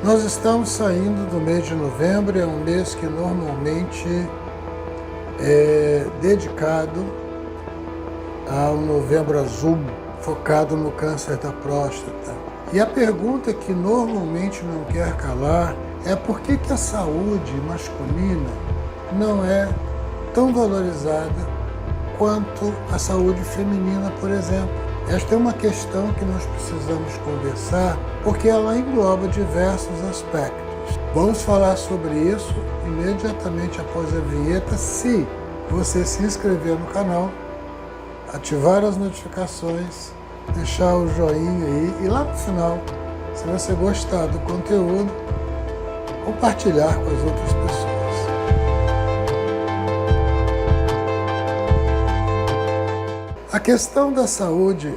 Nós estamos saindo do mês de novembro, é um mês que normalmente é dedicado ao Novembro Azul, focado no câncer da próstata. E a pergunta que normalmente não quer calar é por que a saúde masculina não é tão valorizada quanto a saúde feminina, por exemplo. Esta é uma questão que nós precisamos conversar porque ela engloba diversos aspectos. Vamos falar sobre isso imediatamente após a vinheta, se você se inscrever no canal, ativar as notificações, deixar o joinha aí e lá no final, se você gostar do conteúdo, compartilhar com as outras pessoas. A questão da saúde,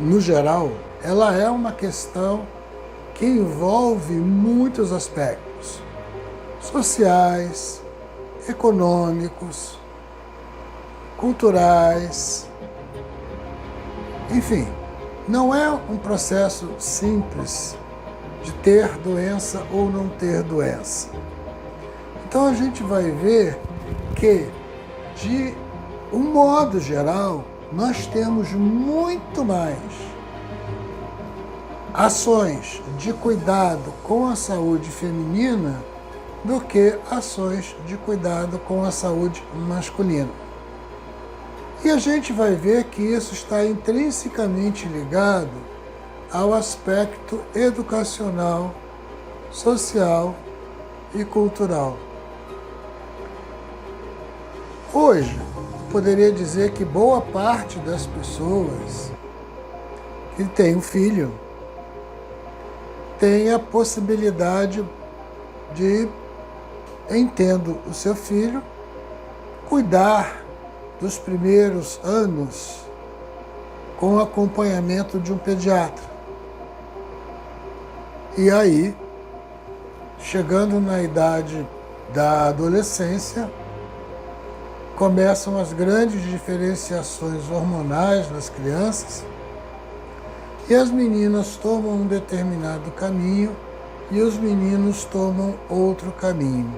no geral, ela é uma questão que envolve muitos aspectos sociais, econômicos, culturais, enfim, não é um processo simples de ter doença ou não ter doença. Então a gente vai ver que, de um modo geral, nós temos muito mais ações de cuidado com a saúde feminina do que ações de cuidado com a saúde masculina. E a gente vai ver que isso está intrinsecamente ligado ao aspecto educacional, social e cultural. Hoje, poderia dizer que boa parte das pessoas que tem um filho tem a possibilidade de, tendo o seu filho, cuidar dos primeiros anos com o acompanhamento de um pediatra. E aí, chegando na idade da adolescência, começam as grandes diferenciações hormonais nas crianças e as meninas tomam um determinado caminho e os meninos tomam outro caminho.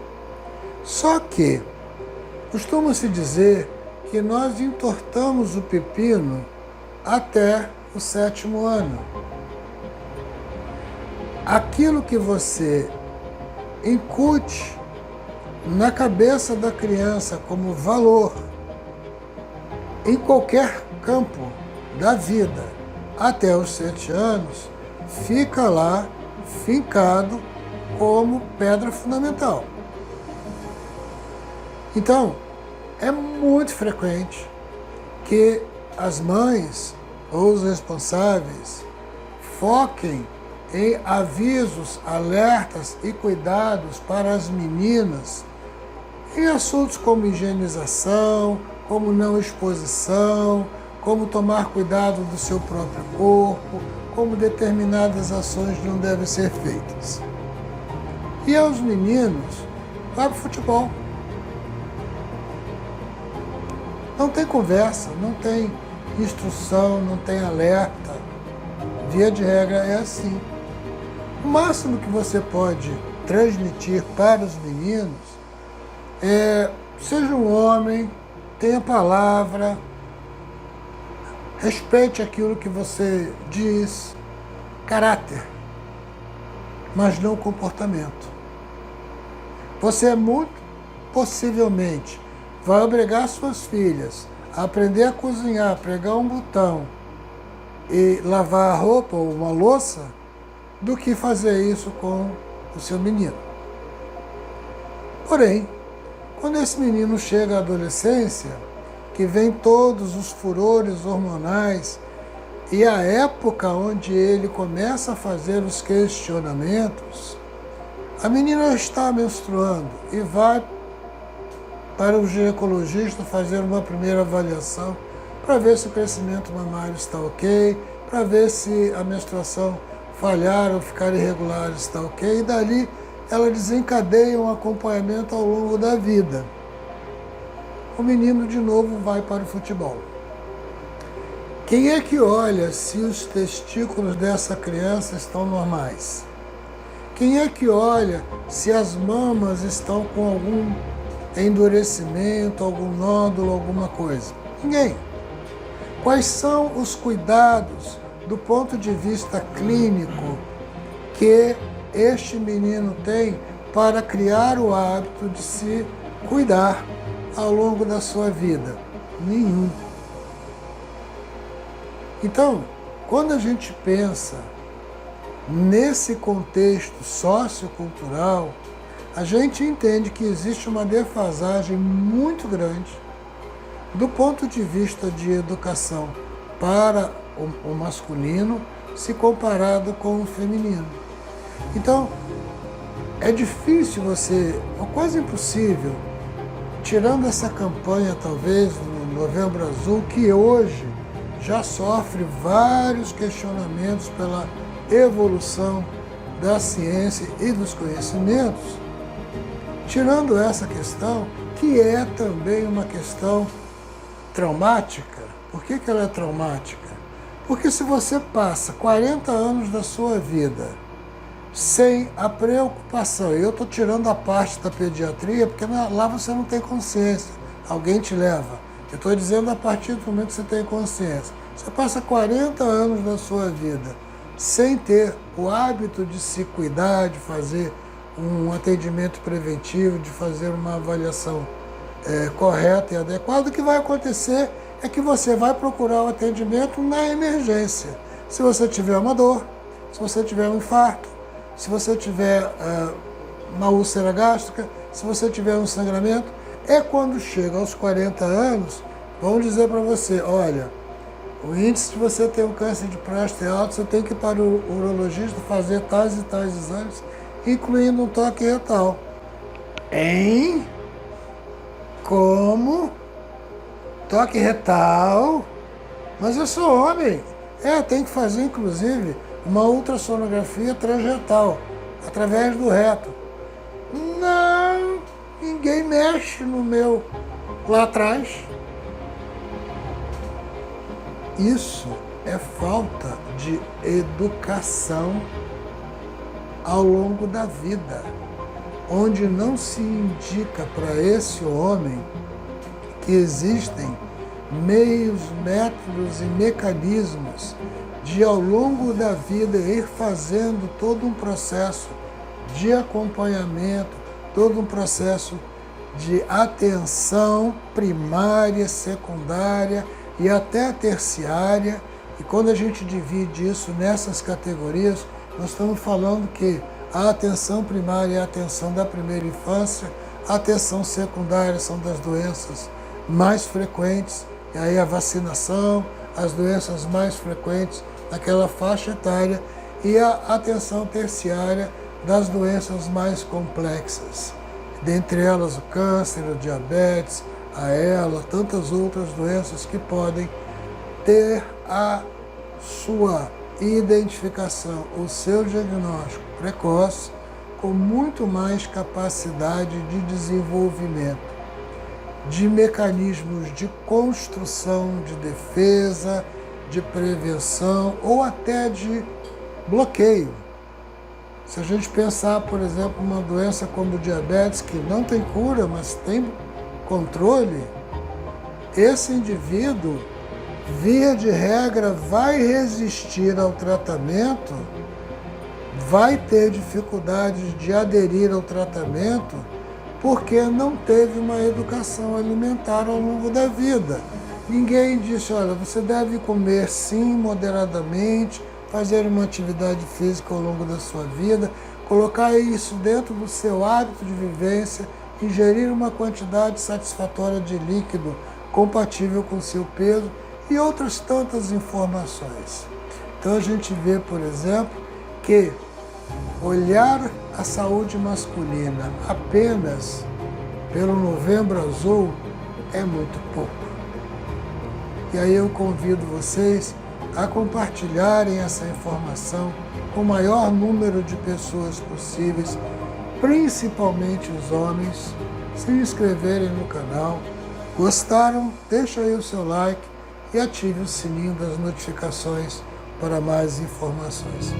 Só que costuma-se dizer que nós entortamos o pepino até o 7º ano. Aquilo que você incute na cabeça da criança como valor em qualquer campo da vida até os 7 anos, fica lá fincado como pedra fundamental. Então, é muito frequente que as mães ou os responsáveis foquem em avisos, alertas e cuidados para as meninas em assuntos como higienização, como não exposição, como tomar cuidado do seu próprio corpo, como determinadas ações não devem ser feitas. E aos meninos, vai para o futebol. Não tem conversa, não tem instrução, não tem alerta. Via de regra é assim. O máximo que você pode transmitir para os meninos seja um homem, tenha palavra, respeite aquilo que você diz, caráter, mas não comportamento. Você muito possivelmente vai obrigar suas filhas a aprender a cozinhar, pregar um botão e lavar a roupa ou uma louça, do que fazer isso com o seu menino. Porém, quando esse menino chega à adolescência, que vem todos os furores hormonais e a época onde ele começa a fazer os questionamentos, a menina está menstruando e vai para o ginecologista fazer uma primeira avaliação para ver se o crescimento mamário está ok, para ver se a menstruação falhar ou ficar irregular está ok, e dali ela desencadeia um acompanhamento ao longo da vida. O menino de novo vai para o futebol. Quem é que olha se os testículos dessa criança estão normais? Quem é que olha se as mamas estão com algum endurecimento, algum nódulo, alguma coisa? Ninguém. Quais são os cuidados do ponto de vista clínico que este menino tem para criar o hábito de se cuidar ao longo da sua vida? Nenhum. Então, quando a gente pensa nesse contexto sociocultural, a gente entende que existe uma defasagem muito grande do ponto de vista de educação para o masculino se comparado com o feminino. Então, é difícil você, ou quase impossível, tirando essa campanha talvez no Novembro Azul, que hoje já sofre vários questionamentos pela evolução da ciência e dos conhecimentos, tirando essa questão, que é também uma questão traumática. Por que ela é traumática? Porque se você passa 40 anos da sua vida sem a preocupação, e eu estou tirando a parte da pediatria, porque lá você não tem consciência, alguém te leva. Eu estou dizendo a partir do momento que você tem consciência. Você passa 40 anos da sua vida sem ter o hábito de se cuidar, de fazer um atendimento preventivo, de fazer uma avaliação correta e adequada. O que vai acontecer é que você vai procurar o atendimento na emergência. Se você tiver uma dor, se você tiver um infarto, se você tiver uma úlcera gástrica, se você tiver um sangramento, é quando chega aos 40 anos, vão dizer para você, olha, o índice de você ter um câncer de próstata é alto, você tem que ir para o urologista fazer tais e tais exames, incluindo um toque retal. Hein? Como? Toque retal? Mas eu sou homem. Tem que fazer, inclusive, uma ultrassonografia transretal, através do reto. Não, ninguém mexe no meu lá atrás. Isso é falta de educação ao longo da vida, onde não se indica para esse homem que existem meios, métodos e mecanismos de, ao longo da vida, ir fazendo todo um processo de acompanhamento, todo um processo de atenção primária, secundária e até terciária. E quando a gente divide isso nessas categorias, nós estamos falando que a atenção primária é a atenção da primeira infância, a atenção secundária são das doenças mais frequentes, e aí a vacinação, as doenças mais frequentes naquela faixa etária, e a atenção terciária das doenças mais complexas, dentre elas o câncer, o diabetes, a ELA, tantas outras doenças que podem ter a sua identificação, o seu diagnóstico precoce, com muito mais capacidade de desenvolvimento, de mecanismos de construção, de defesa, de prevenção ou até de bloqueio. Se a gente pensar, por exemplo, uma doença como o diabetes, que não tem cura, mas tem controle, esse indivíduo, via de regra, vai resistir ao tratamento, vai ter dificuldade de aderir ao tratamento, porque não teve uma educação alimentar ao longo da vida. Ninguém disse, olha, você deve comer sim, moderadamente, fazer uma atividade física ao longo da sua vida, colocar isso dentro do seu hábito de vivência, ingerir uma quantidade satisfatória de líquido compatível com o seu peso e outras tantas informações. Então a gente vê, por exemplo, que olhar a saúde masculina apenas pelo Novembro Azul é muito pouco. E aí eu convido vocês a compartilharem essa informação com o maior número de pessoas possíveis, principalmente os homens, se inscreverem no canal. Gostaram? Deixa aí o seu like e ative o sininho das notificações para mais informações.